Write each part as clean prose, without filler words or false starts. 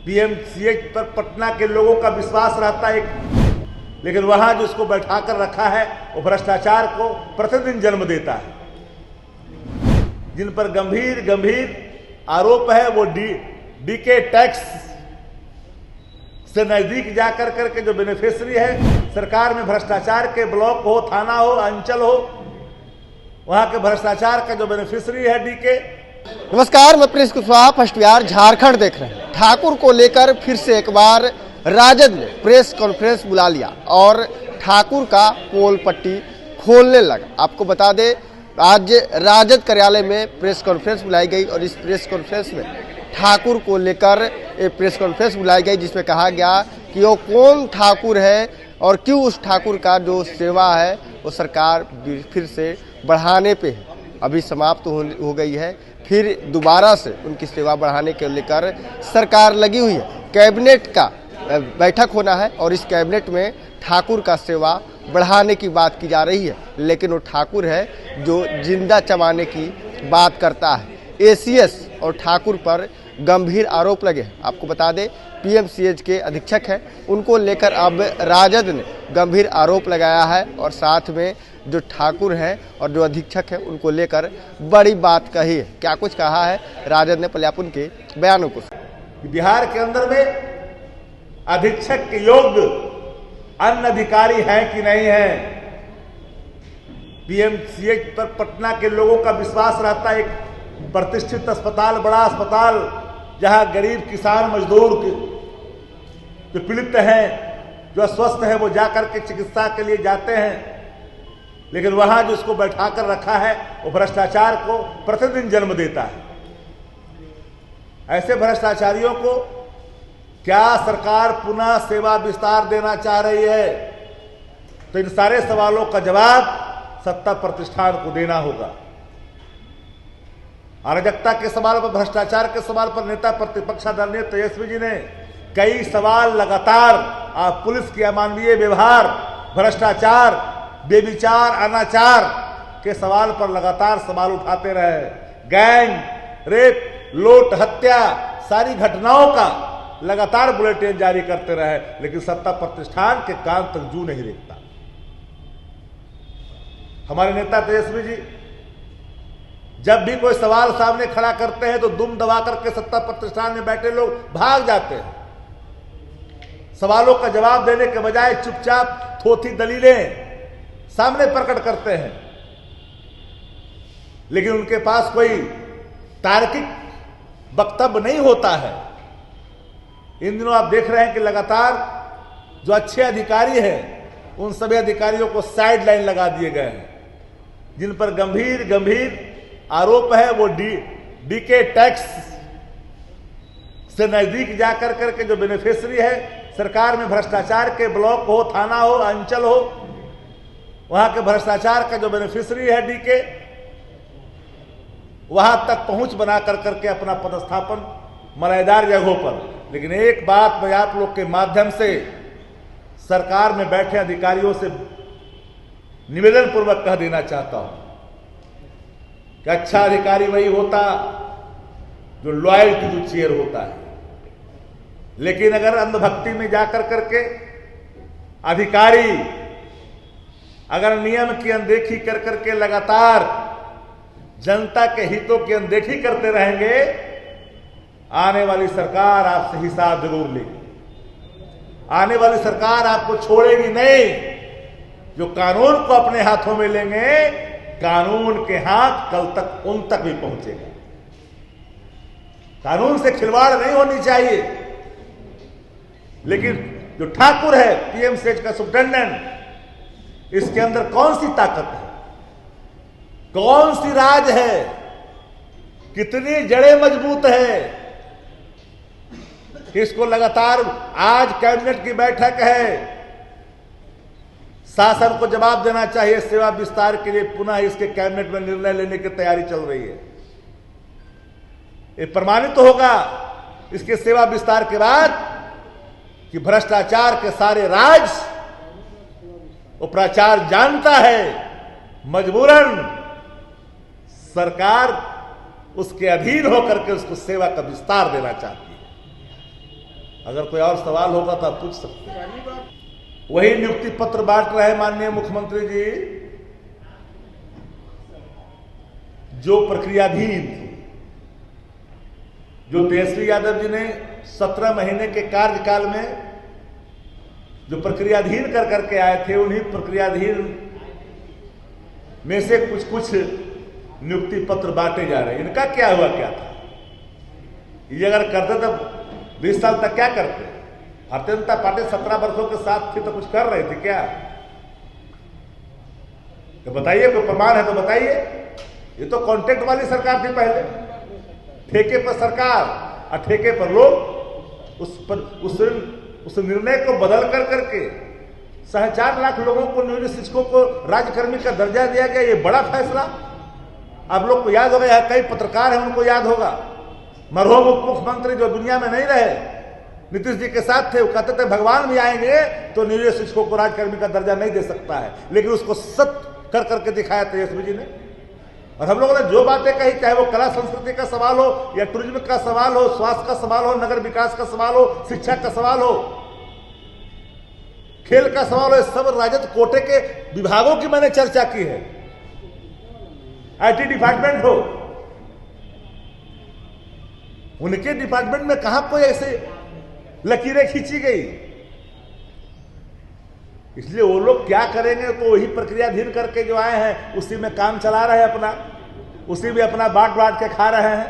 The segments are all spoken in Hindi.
पीएमसीएच पर पटना के लोगों का विश्वास रहता है लेकिन वहां जो उसको बैठा कर रखा है वो भ्रष्टाचार को प्रतिदिन जन्म देता है। जिन पर गंभीर गंभीर आरोप है वो डीके टैक्स से नजदीक जाकर करके जो बेनिफिशियरी है सरकार में भ्रष्टाचार के ब्लॉक हो, थाना हो, अंचल हो, वहां के भ्रष्टाचार का जो बेनिफिशियरी है डीके। नमस्कार, मैं प्रिंस कुशवाहा, फर्स्ट बिहार झारखंड देख रहे हैं। ठाकुर को लेकर फिर से एक बार राजद ने प्रेस कॉन्फ्रेंस बुला लिया और ठाकुर का पोल पट्टी खोलने लगा। आपको बता दें, आज राजद कार्यालय में प्रेस कॉन्फ्रेंस बुलाई गई और इस प्रेस कॉन्फ्रेंस में ठाकुर को लेकर एक प्रेस कॉन्फ्रेंस बुलाई गई जिसमें कहा गया कि वो कौन ठाकुर है और क्यों उस ठाकुर का जो सेवा है वो सरकार फिर से बढ़ाने पे है। अभी समाप्त हो गई है, फिर दोबारा से उनकी सेवा बढ़ाने के लेकर सरकार लगी हुई है। कैबिनेट का बैठक होना है और इस कैबिनेट में ठाकुर का सेवा बढ़ाने की बात की जा रही है, लेकिन वो ठाकुर है जो जिंदा चबाने की बात करता है। एसीएस और ठाकुर पर गंभीर आरोप लगे हैं। आपको बता दें, पीएमसीएच के अधीक्षक हैं, उनको लेकर अब राजद ने गंभीर आरोप लगाया है और साथ में जो ठाकुर हैं और जो अधीक्षक हैं उनको लेकर बड़ी बात कही है। क्या कुछ कहा है राजद ने, पहले आप उनके बयानों को। बिहार के अंदर में अधीक्षक के योग्य अन्य अधिकारी हैं कि नहीं है। पीएमसीएच पर पटना के लोगों का विश्वास रहता है, एक प्रतिष्ठित अस्पताल, बड़ा अस्पताल, जहां गरीब किसान मजदूर जो पीड़ित हैं, जो अस्वस्थ हैं, वो जाकर के चिकित्सा के लिए जाते हैं, लेकिन वहां जो उसको बैठा कर रखा है वो भ्रष्टाचार को प्रतिदिन जन्म देता है। ऐसे भ्रष्टाचारियों को क्या सरकार पुनः सेवा विस्तार देना चाह रही है? तो इन सारे सवालों का जवाब सत्ता प्रतिष्ठान को देना होगा। अराजकता के सवाल पर, भ्रष्टाचार के सवाल पर नेता प्रतिपक्ष आदरणीय तेजस्वी जी ने कई सवाल लगातार पुलिस की अमानवीय व्यवहार, भ्रष्टाचार, बेविचार, अनाचार के सवाल पर लगातार सवाल उठाते रहे। गैंग रेप, लूट, हत्या, सारी घटनाओं का लगातार बुलेटिन जारी करते रहे, लेकिन सत्ता प्रतिष्ठान के कान तक जू नहीं रेखता। हमारे नेता तेजस्वी जी जब भी कोई सवाल सामने खड़ा करते हैं तो दुम दबा करके सत्ता प्रतिष्ठान में बैठे लोग भाग जाते हैं। सवालों का जवाब देने के बजाय चुपचाप थोथी दलीलें सामने प्रकट करते हैं, लेकिन उनके पास कोई तार्किक वक्तव्य नहीं होता है। इन दिनों आप देख रहे हैं कि लगातार जो अच्छे अधिकारी हैं उन सभी अधिकारियों को साइड लाइन लगा दिए गए हैं। जिन पर गंभीर गंभीर आरोप है वो डीके टैक्स से नजदीक जाकर करके जो बेनिफिशियरी है सरकार में भ्रष्टाचार के ब्लॉक हो, थाना हो, अंचल हो, वहां के भ्रष्टाचार का जो बेनिफिशियरी है डीके, वहां तक पहुंच बना कर करके अपना पदस्थापन मलाईदार जगहों पर। लेकिन एक बात मैं आप लोग के माध्यम से सरकार में बैठे अधिकारियों से निवेदन पूर्वक कह देना चाहता हूं कि अच्छा अधिकारी वही होता जो लॉयल टू द चेयर होता है, लेकिन अगर अंधभक्ति में जाकर करके अधिकारी अगर नियम की अनदेखी कर करके लगातार जनता के हितों की अनदेखी करते रहेंगे, आने वाली सरकार आपसे हिसाब जरूर लेगी। आने वाली सरकार आपको छोड़ेगी नहीं। जो कानून को अपने हाथों में लेंगे, कानून के हाथ कल तक उन तक भी पहुंचेगा। कानून से खिलवाड़ नहीं होनी चाहिए। लेकिन जो ठाकुर है पीएमसीएच का सुप्रिंटेंडेंट, इसके अंदर कौन सी ताकत है, कौन सी राज है, कितनी जड़ें मजबूत है, इसको लगातार आज कैबिनेट की बैठक है, शासन को जवाब देना चाहिए। सेवा विस्तार के लिए पुनः इसके कैबिनेट में निर्णय लेने की तैयारी चल रही है। ये प्रमाणित होगा इसके सेवा विस्तार के बाद कि भ्रष्टाचार के सारे राज वो प्राचार जानता है, मजबूरन सरकार उसके अधीन होकर के उसको सेवा का विस्तार देना चाहती है। अगर कोई और सवाल होगा तो आप पूछ सकते हैं। वही नियुक्ति पत्र बांट रहे माननीय मुख्यमंत्री जी जो प्रक्रियाधीन थी, जो तेजस्वी यादव जी ने 17 महीने के कार्यकाल में जो प्रक्रियाधीन कर करके आए थे, उन्हीं प्रक्रियाधीन में से कुछ कुछ नियुक्ति पत्र बांटे जा रहे हैं। इनका क्या हुआ क्या था? ये अगर करते तो 20 साल तक क्या करते? भारतीय जनता पार्टी 17 वर्षों के साथ थी तो कुछ कर रहे थे क्या? तो बताइए, कोई प्रमाण है तो बताइए। ये तो कॉन्ट्रैक्ट वाली सरकार थी पहले, ठेके पर सरकार और ठेके पर लोग। उस निर्णय को बदल कर करके 4.5 लाख लोगों को, नियोजित शिक्षकों को राज्यकर्मी का दर्जा दिया गया। ये बड़ा फैसला। आप लोग को याद होगा, यहाँ कई पत्रकार हैं उनको याद होगा, मरहूम उप मुख्यमंत्री जो दुनिया में नहीं रहे, नीतीश जी के साथ थे, वो कहते थे भगवान भी आएंगे तो नियोजित शिक्षकों को राज्यकर्मी का दर्जा नहीं दे सकता है, लेकिन उसको सत्य कर करके दिखाया तेजस्वी जी ने। और हम लोगों ने जो बातें कही, चाहे वो कला संस्कृति का सवाल हो या टूरिज्म का सवाल हो, स्वास्थ्य का सवाल हो, नगर विकास का सवाल हो, शिक्षा का सवाल हो, खेल का सवाल हो, सब राजद कोटे के विभागों की मैंने चर्चा की है। आईटी डिपार्टमेंट हो, उनके डिपार्टमेंट में कहां कोई ऐसे लकीरें खींची गई? इसलिए वो लोग क्या करेंगे तो वही प्रक्रियाधीन करके जो आए हैं उसी में काम चला रहे हैं अपना, उसी में अपना बांट बांट के खा रहे हैं।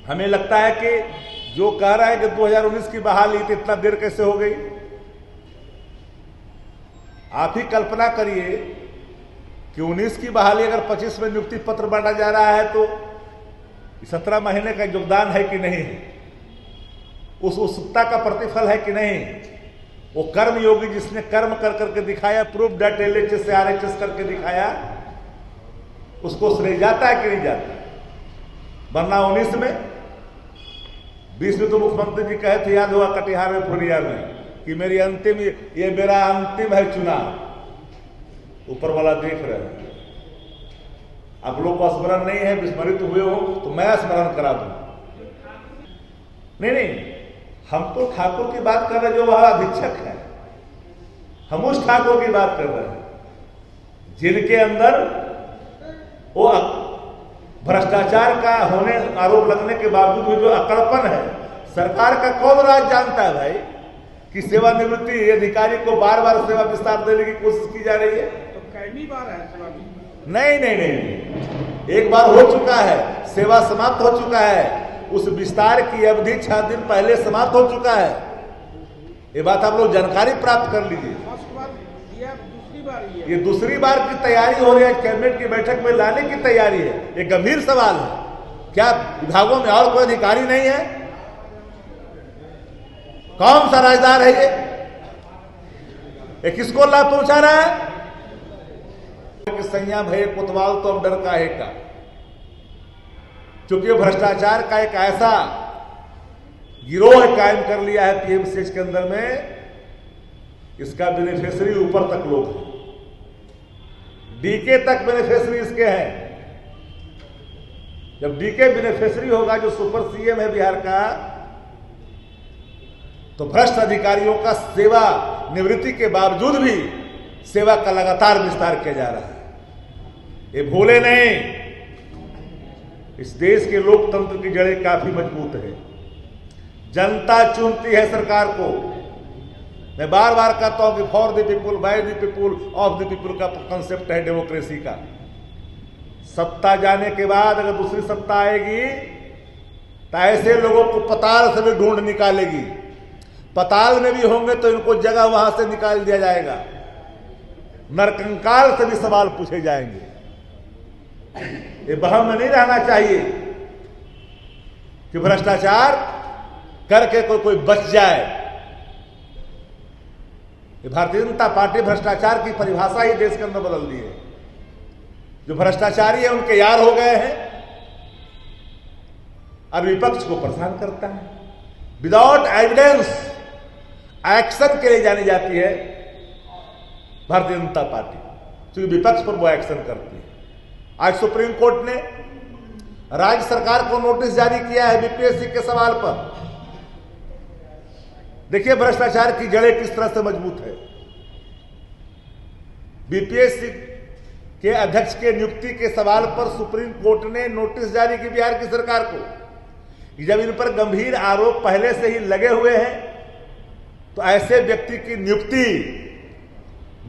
हमें लगता है कि जो कह रहा है कि 2019 की बहाली तो इतना देर कैसे हो गई? आप ही कल्पना करिए कि 19 की बहाली अगर 25 में नियुक्ति पत्र बांटा जा रहा है तो 17 महीने का योगदान है कि नहीं है? उस उत्सुकता का प्रतिफल है कि नहीं? वो कर्म योगी जिसने कर्म कर करके दिखाया, प्रूफ डेट LHS से RHS करके दिखाया, उसको श्रेय जाता है कि नहीं जाता? वरना 19 में 20 में तो मुख्यमंत्री जी कहे थे, याद हुआ कटिहार में, पूर्णिया में, कि मेरी अंतिम, ये मेरा अंतिम है चुनाव। ऊपर वाला देख रहे हैं। आप लोग को स्मरण नहीं है, विस्मरित हुए हो तो मैं स्मरण करा दूं। नहीं, हम तो ठाकुर की बात कर रहे हैं जो वह अधीक्षक है। हम उस ठाकुर की बात कर रहे हैं जिनके अंदर वो भ्रष्टाचार का होने आरोप लगने के बावजूद भी जो अकड़पन है। सरकार का कौन राज जानता है भाई कि सेवानिवृत्ति अधिकारी को बार बार सेवा विस्तार देने की कोशिश की जा रही है? तो कई बार है नहीं, एक बार हो चुका है, सेवा समाप्त हो चुका है। उस विस्तार की अवधि 6 दिन पहले समाप्त हो चुका है। ये बात आप लोग जानकारी प्राप्त कर लीजिए। ये दूसरी बार की तैयारी हो रही है, कैबिनेट की बैठक में लाने की तैयारी है। ये गंभीर सवाल है। क्या विभागों में और कोई अधिकारी नहीं है? कौन सा राजदार है ये किसको लाभ पहुंचा रहा है? सैया भय कोतवाल तो अब डर का है का, क्योंकि भ्रष्टाचार का एक ऐसा गिरोह कायम कर लिया है PMCH के अंदर में, इसका बेनिफिशियरी ऊपर तक लोग हैं, DK तक बेनिफिशियरी इसके हैं। जब DK बेनिफिशियरी होगा, जो सुपर CM है बिहार का, तो भ्रष्ट अधिकारियों का सेवा निवृत्ति के बावजूद भी सेवा का लगातार विस्तार किया जा रहा है। ये भूले नहीं, इस देश के लोकतंत्र की जड़ें काफी मजबूत है। जनता चुनती है सरकार को। मैं बार बार कहता हूं कि for the people, by the people, of the people का कंसेप्ट है डेमोक्रेसी का। सत्ता जाने के बाद अगर दूसरी सत्ता आएगी तो ऐसे लोगों को पताल से भी ढूंढ निकालेगी। पताल में भी होंगे तो इनको जगह वहां से निकाल दिया जाएगा। नरकंकाल से भी सवाल पूछे जाएंगे। ये बहम में नहीं रहना चाहिए कि भ्रष्टाचार करके कोई बच जाए। ये भारतीय जनता पार्टी भ्रष्टाचार की परिभाषा ही देश के अंदर बदल दी है। जो भ्रष्टाचारी है उनके यार हो गए हैं और विपक्ष को परेशान करता है। विदाउट एविडेंस एक्शन के लिए जानी जाती है भारतीय जनता पार्टी, क्योंकि विपक्ष पर वो एक्शन करती है। आज सुप्रीम कोर्ट ने राज्य सरकार को नोटिस जारी किया है बीपीएससी के सवाल पर। देखिए भ्रष्टाचार की जड़ें किस तरह से मजबूत है। बीपीएससी के अध्यक्ष के नियुक्ति के सवाल पर सुप्रीम कोर्ट ने नोटिस जारी की बिहार की सरकार को कि जब इन पर गंभीर आरोप पहले से ही लगे हुए हैं तो ऐसे व्यक्ति की नियुक्ति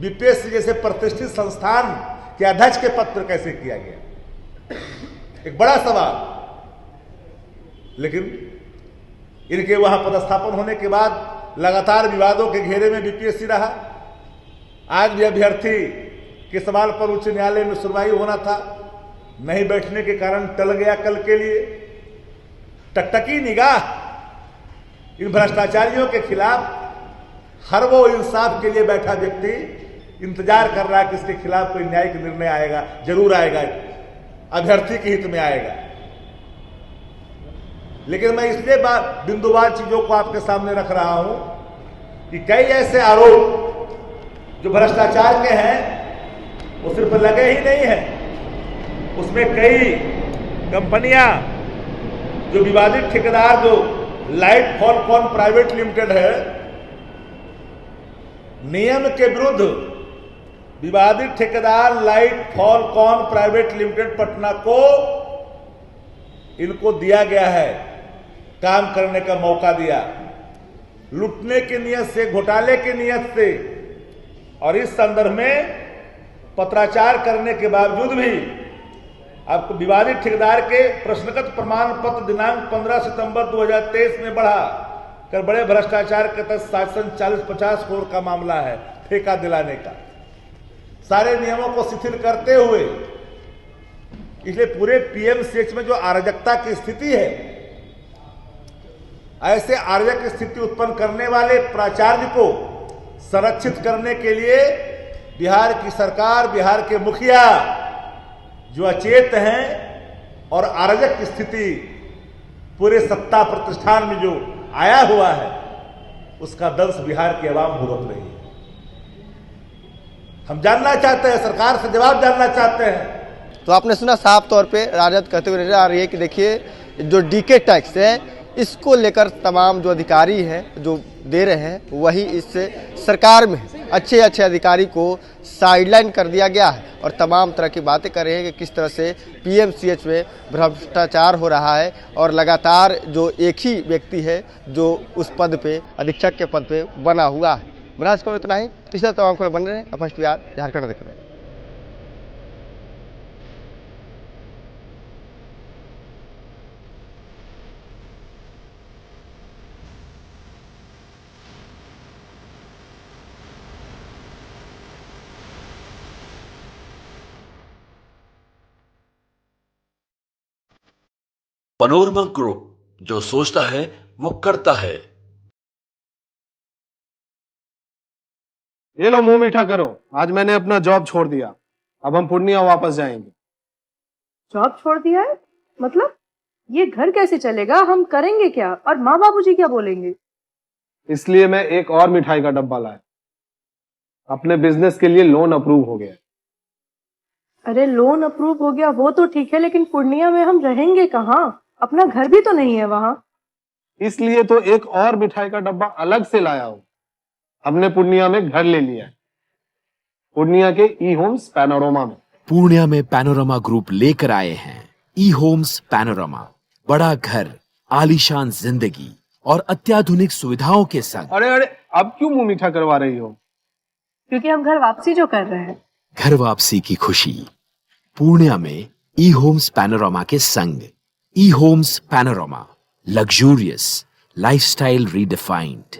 बीपीएससी जैसे प्रतिष्ठित संस्थान के अध्यक्ष के पद पर कैसे किया गया, एक बड़ा सवाल। लेकिन इनके वहां पदस्थापन होने के बाद लगातार विवादों के घेरे में बीपीएससी रहा। आज भी अभ्यर्थी के सवाल पर उच्च न्यायालय में सुनवाई होना था, नहीं बैठने के कारण टल गया कल के लिए। टकटकी निगाह इन भ्रष्टाचारियों के खिलाफ हर वो इंसाफ के लिए बैठा व्यक्ति इंतजार कर रहा है कि इसके खिलाफ कोई न्यायिक निर्णय आएगा, जरूर आएगा, अभ्यर्थी के हित में आएगा। लेकिन मैं इसलिए बिंदुवार चीजों को आपके सामने रख रहा हूं कि कई ऐसे आरोप जो भ्रष्टाचार के हैं वो सिर्फ लगे ही नहीं हैं, उसमें कई कंपनियां जो विवादित ठेकेदार जो लाइट फॉलकॉन प्राइवेट लिमिटेड है, नियम के विरुद्ध विवादित ठेकेदार light Falcon private limited Patna को इनको दिया गया है, काम करने का मौका दिया, लूटने की नियत से, घोटाले की नियत से। और इस संदर्भ में पत्राचार करने के बावजूद भी आपको विवादित ठेकेदार के प्रश्नगत प्रमाण पत्र दिनांक 15 सितंबर 2023 में बढ़ा कर बड़े भ्रष्टाचार के तहत शासन 40-50 करोड़ का मामला है, ठेका दिलाने का, सारे नियमों को शिथिल करते हुए। इसलिए पूरे पीएमसीएच में जो अराजकता की स्थिति है, ऐसे अराजक स्थिति उत्पन्न करने वाले प्राचार्य को संरक्षित करने के लिए बिहार की सरकार, बिहार के मुखिया जो अचेत हैं और अराजक की स्थिति पूरे सत्ता प्रतिष्ठान में जो आया हुआ है, उसका दंश बिहार की आवाम भुगत रही है। हम जानना चाहते हैं, सरकार से जवाब जानना चाहते हैं। तो आपने सुना साफ तौर पे राजद कहते हुए नजर आ रही है कि देखिए जो डीके टैक्स है इसको लेकर तमाम जो अधिकारी हैं जो दे रहे हैं वही इस सरकार में अच्छे अच्छे अधिकारी को साइडलाइन कर दिया गया है और तमाम तरह की बातें कर रहे हैं कि किस तरह से पीएमसीएच में भ्रष्टाचार हो रहा है और लगातार जो एक ही व्यक्ति है जो उस पद पे, अधीक्षक के पद पे बना हुआ है। बनास को इतना ही, पिछले तमाम खबर बन रहे हैं। फर्स्ट बिहार झारखंड देख रहे हैं। पैनोरमा ग्रुप, जो सोचता है वो करता है। ये लो मुंह मीठा करो, आज मैंने अपना जॉब छोड़ दिया, अब हम पूर्णिया वापस जाएंगे। जॉब छोड़ दिया है? मतलब ये घर कैसे चलेगा? हम करेंगे क्या? और माँ बाबूजी क्या बोलेंगे? इसलिए मैं एक और मिठाई का डब्बा लाया, अपने बिजनेस के लिए लोन अप्रूव हो गया। अरे लोन अप्रूव हो गया वो तो ठीक है, लेकिन पूर्णिया में हम रहेंगे कहाँ? अपना घर भी तो नहीं है वहाँ। इसलिए तो एक और मिठाई का डब्बा अलग से लाया हूं। हमने पूर्णिया में घर ले लिया है, पूर्णिया के ई होम्स पैनोरमा में। पूर्णिया में पैनोरमा ग्रुप लेकर आए हैं ई होम्स पैनोरमा, बड़ा घर, आलीशान जिंदगी और अत्याधुनिक सुविधाओं के संग। अरे अरे, अब क्यों मुंह मीठा करवा रही हो? क्योंकि हम घर वापसी जो कर रहे हैं। घर वापसी की खुशी पूर्णिया में ई होम्स पैनोरमा के संग। E homes panorama, luxurious lifestyle redefined.